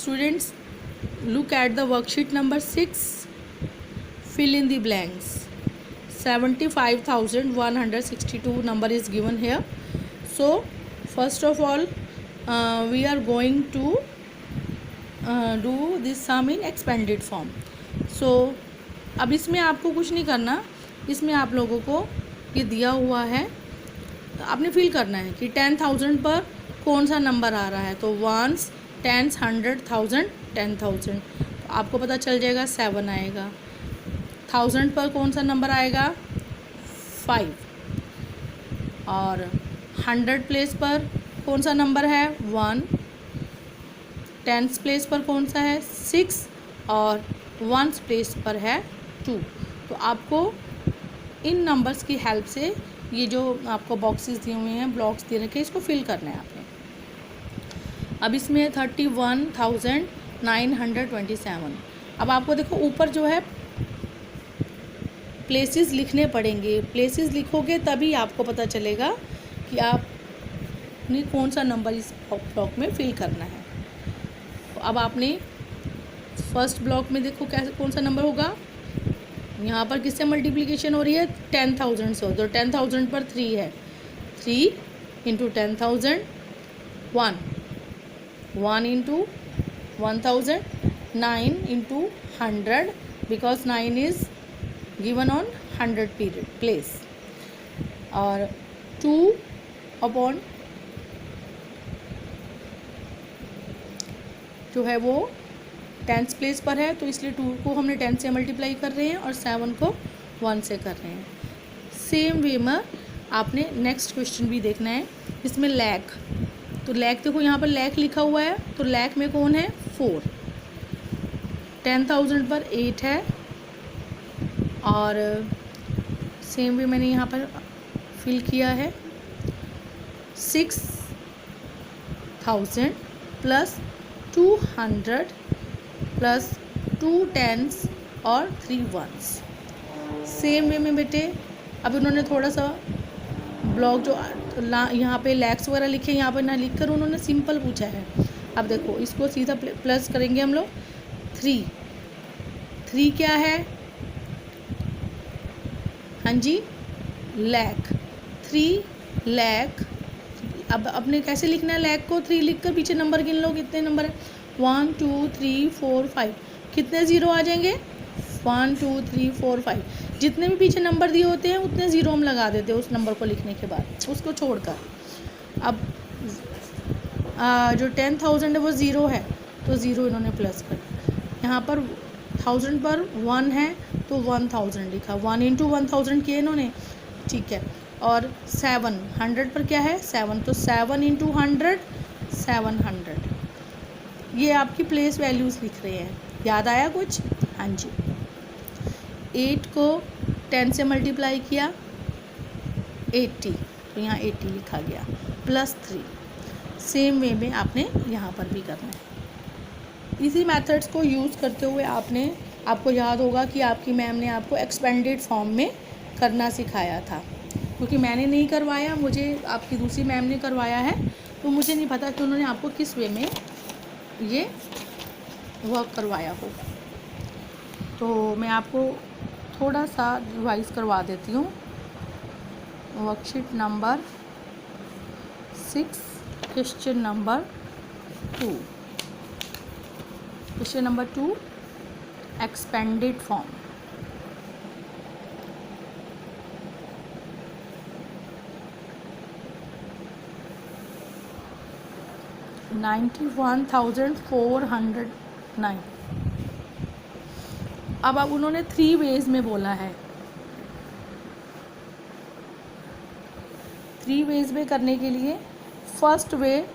Students, look at the worksheet number 6. Fill in the blanks. 75,162 number is given here. So first of all, we are going to do this sum in expanded form. So अब इसमें आपको कुछ नहीं करना, इसमें आप लोगों को ये दिया हुआ है, आपने फिल करना है कि 10,000 पर कौन सा नंबर आ रहा है. तो वंस, टेंस, 100, 1000, 10,000. तो आपको पता चल जाएगा 7 आएगा. 1000 पर कौन सा नंबर आएगा 5. और 100 प्लेस पर कौन सा नंबर है 1. टेंस प्लेस पर कौन सा है 6. और वंस प्लेस पर है 2. तो आपको इन नंबर्स की हेल्प से ये जो आपको बॉक्सेस दिए हुए हैं, ब्लॉक्स दे रखे हैं, इसको फिल करना है आपने. अब इसमें 31,927. अब आपको देखो ऊपर जो है प्लेसेस लिखने पड़ेंगे. प्लेसेस लिखोगे तभी आपको पता चलेगा कि आपने कौन सा नंबर इस ब्लॉक में फिल करना है. तो अब आपने फर्स्ट ब्लॉक में देखो कैसे कौन सा नंबर होगा. यहाँ पर किससे मल्टीप्लिकेशन हो रही है 10,000 से. तो 10,000 पर 3 है. 3 into 10,000 1. 1 into 1,000. 9 into 100 because 9 is given on 100 period place. और 2 अपॉन जो है वो टेंस प्लेस पर है, तो इसलिए 2 को हमने 10 से मल्टीप्लाई कर रहे हैं और 7 को 1 से कर रहे हैं. सेम वे में आपने नेक्स्ट क्वेश्चन भी देखना है. इसमें लैख, तो लैख देखो यहाँ पर लैख लिखा हुआ है, तो लैख में कौन है 4. 10,000 पर 8 है. और सेम वे मैंने यहाँ पर फिल किया है 6,000 प्लस 200 प्लस 2 टेंस और 3 वंस. सेम वे में बेटे अब उन्होंने थोड़ा सा ब्लॉक जो यहाँ पे लैक्स वगैरह लिखे, यहाँ पर ना लिख कर उन्होंने सिंपल पूछा है. अब देखो इसको सीधा प्लस करेंगे हम लोग. 3 क्या है हाँ जी लैख. 3 लैख. अब अपने कैसे लिखना है लैख को 3 लिख कर पीछे नंबर गिन लो कितने नंबर है 1 2 3 4 5. कितने ज़ीरो आ जाएंगे 1 2 3 4 5. जितने भी पीछे नंबर दिए होते हैं उतने ज़ीरो हम लगा देते हैं उस नंबर को लिखने के बाद, उसको छोड़कर. अब जो 10,000 है वो ज़ीरो है, तो ज़ीरो इन्होंने प्लस कर. यहाँ पर 1000 पर 1 है तो 1000 लिखा. 1 इंटू 1000 किए इन्होंने, ठीक है. और 7 100 पर क्या है 7, तो 7 इंटू 100 700. ये आपकी प्लेस वैल्यूज़ लिख रहे हैं. याद आया कुछ हाँ जी. 8 को 10 से मल्टीप्लाई किया 80, तो यहाँ 80 लिखा गया प्लस 3. सेम वे में आपने यहाँ पर भी करना है. इसी मेथड्स को यूज़ करते हुए आपको याद होगा कि आपकी मैम ने आपको एक्सपेंडेड फॉर्म में करना सिखाया था. क्योंकि मैंने नहीं करवाया, मुझे आपकी दूसरी मैम ने करवाया है, तो मुझे नहीं पता कि उन्होंने आपको किस वे में ये वर्क करवाया होगा. तो मैं आपको थोड़ा सा रिवाइज करवा देती हूँ. Worksheet number 6 question number 2. Question number 2 expanded form. $91,409. अब उन्होंने 3 वेज में बोला है. 3 वेज में करने के लिए फर्स्ट वे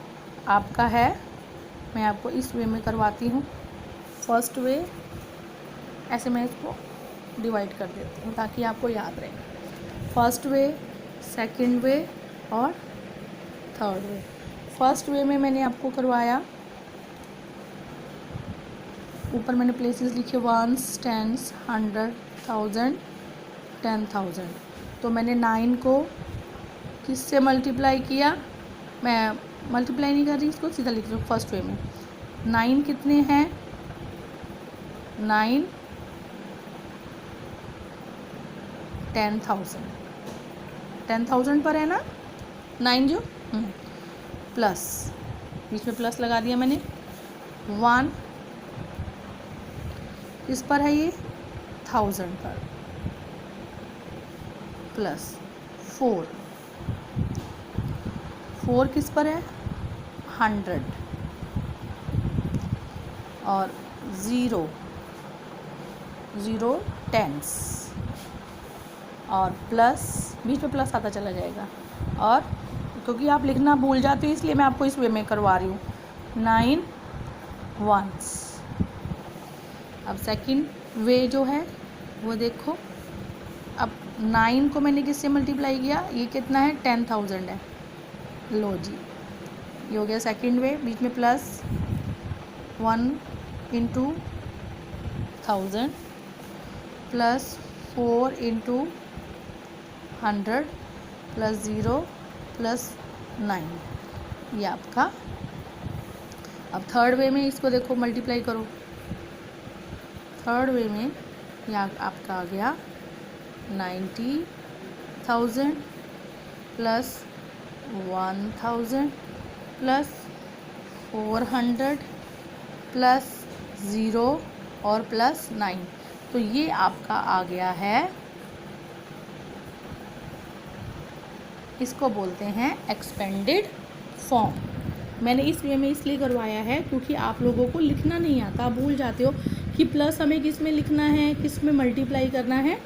आपका है, मैं आपको इस वे में करवाती हूँ. फर्स्ट वे ऐसे मैं इसको डिवाइड कर देती हूँ ताकि आपको याद रहे. फर्स्ट वे, सेकंड वे और थर्ड वे. फर्स्ट वे में मैंने आपको करवाया, ऊपर मैंने प्लेसेस लिखे 1 10 100 1000 10,000. तो मैंने 9 को किससे मल्टीप्लाई किया, मैं मल्टीप्लाई नहीं कर रही, इसको सीधा लिख रही हूँ फर्स्ट वे में. 9 कितने हैं, 9 10,000, 10,000 पर है ना 9 जो, प्लस बीच में प्लस लगा दिया मैंने, 1 किस पर है ये 1000 पर, प्लस 4 किस पर है 100, और 0 10s, और प्लस बीच में प्लस आता चला जाएगा, और क्योंकि आप लिखना भूल जाते हो इसलिए मैं आपको इस वे में करवा रही हूँ, 9 1s। अब सेकंड वे जो है वो देखो, अब 9 को मैंने किससे मल्टीप्लाई किया, ये कितना है 10,000 है, लो जी ये हो गया सेकंड वे, बीच में plus 1 into 1000 plus 4 into 100 plus 0 plus 9, ये आपका। अब थर्ड वे में इसको देखो मल्टीप्लाई करो, थर्ड वे में यह आपका आ गया 90,000 प्लस 1,000 प्लस 400 प्लस 0 और प्लस 9, तो ये आपका आ गया है, इसको बोलते हैं एक्सपेंडेड फॉर्म। मैंने इस वे में इसलिए करवाया है क्योंकि आप लोगों को लिखना नहीं आता, आप भूल जाते हो कि प्लस हमें किस में लिखना है, किस में मल्टीप्लाई करना है,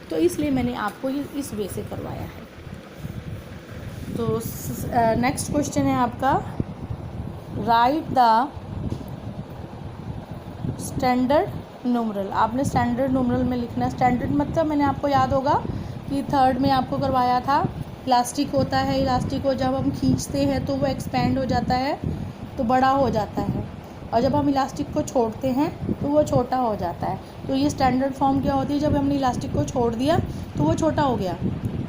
तो इसलिए मैंने आपको ये इस वे से करवाया है। तो नेक्स्ट क्वेश्चन है आपका, राइट द स्टैंडर्ड न्यूमरल। आपने स्टैंडर्ड न्यूमरल में लिखना है। स्टैंडर्ड मतलब मैंने आपको याद होगा कि थर्ड में आपको करवाया था, इलास्टिक होता है, इलास्टिक को जब हम खींचते हैं तो वो एक्सपेंड हो जाता है तो बड़ा हो जाता है, और जब हम इलास्टिक को छोड़ते हैं तो वो छोटा हो जाता है। तो ये स्टैंडर्ड फॉर्म क्या होती है, जब हमने इलास्टिक को छोड़ दिया तो वो छोटा हो गया,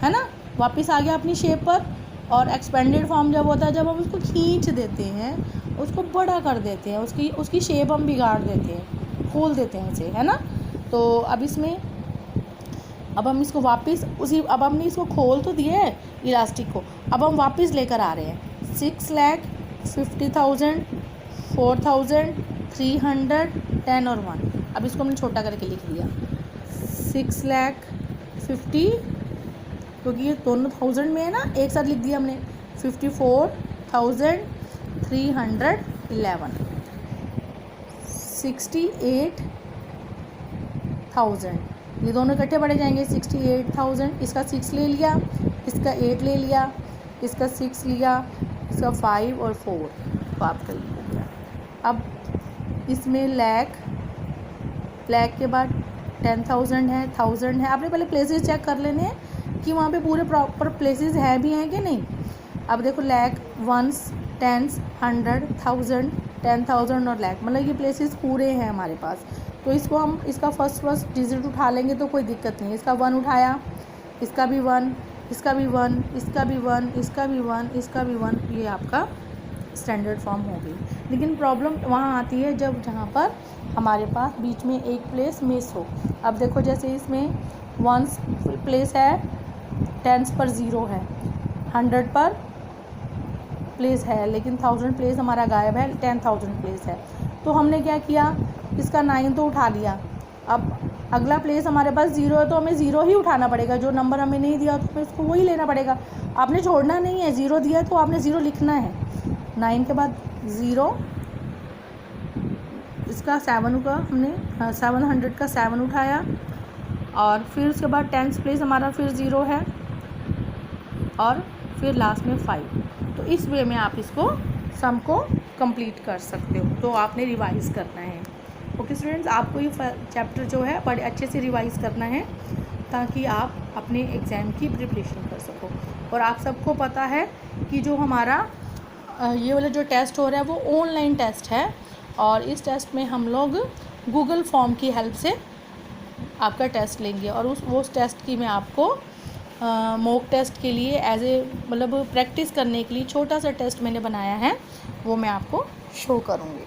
है ना, वापस आ गया अपनी शेप पर। और एक्सपेंडेड फॉर्म जब होता है जब हम उसको खींच देते हैं, उसको बड़ा कर देते हैं, उसकी शेप हम बिगाड़ देते हैं, खोल देते हैं उसे, है ना। तो अब इसमें अब हम इसको वापस अब हमने इसको खोल तो दिया है इलास्टिक को, अब हम वापस लेकर आ रहे हैं 6,50,000 4,000 300 10 और 1। अब इसको हमने छोटा करके लिख दिया 6,50,000, क्योंकि ये दोनों 1000 में है ना, एक साथ लिख दिया हमने 54,311 68,000, ये दोनों इकट्ठे पड़े जाएंगे 68,000, इसका 6 ले लिया, इसका 8 ले लिया, इसका 6 लिया, इसका 5 और 4, तो आपका ये हो गया। अब इसमें लैख के बाद 10,000 है, 1000 है, आपने पहले प्लेसेस चेक कर लेने हैं कि वहाँ पे पूरे प्रॉपर प्लेसेस हैं भी हैं कि नहीं। अब देखो लैख, वंस, टेंस, 100, 1000, 10,000 और लैख, मतलब ये प्लेसेस पूरे हैं हमारे पास। तो इसको हम इसका फर्स्ट डिजिट उठा लेंगे तो कोई दिक्कत नहीं। इसका 1 उठाया, इसका भी 1, इसका भी 1, इसका भी 1, इसका भी 1, इसका भी 1, ये आपका स्टैंडर्ड फॉर्म हो गई। लेकिन प्रॉब्लम वहाँ आती है जहाँ पर हमारे पास बीच में एक प्लेस मिस हो। अब देखो जैसे इसमें 1 प्लेस है, 10 पर 0 है, 100 पर प्लेस है, लेकिन 1000 प्लेस हमारा गायब है, 10,000 प्लेस है। तो हमने क्या किया, इसका 9 तो उठा लिया। अब अगला प्लेस हमारे पास 0 है तो हमें 0 ही उठाना पड़ेगा, जो नंबर हमें नहीं दिया तो फिर इसको वही लेना पड़ेगा। आपने छोड़ना नहीं है, 0 दिया है तो आपने 0 लिखना है। 9 के बाद 0, इसका 7 का हमने 700 का 7 उठाया, और फिर उसके बाद 10th प्लेस हमारा फिर 0 है, और फिर लास्ट में 5। तो इस वे में आप इसको सम को कंप्लीट कर सकते हो। तो आपने रिवाइज़ करना है। ओके स्टूडेंट्स, आपको ये चैप्टर जो है बड़े अच्छे से रिवाइज़ करना है ताकि आप अपने एग्ज़ाम की प्रिपरेशन कर सको। और आप सबको पता है कि जो हमारा ये वाला जो टेस्ट हो रहा है वो ऑनलाइन टेस्ट है, और इस टेस्ट में हम लोग गूगल फॉर्म की हेल्प से आपका टेस्ट लेंगे। और उस टेस्ट की मैं आपको मॉक टेस्ट के लिए मतलब प्रैक्टिस करने के लिए छोटा सा टेस्ट मैंने बनाया है, वो मैं आपको शो करूँगी।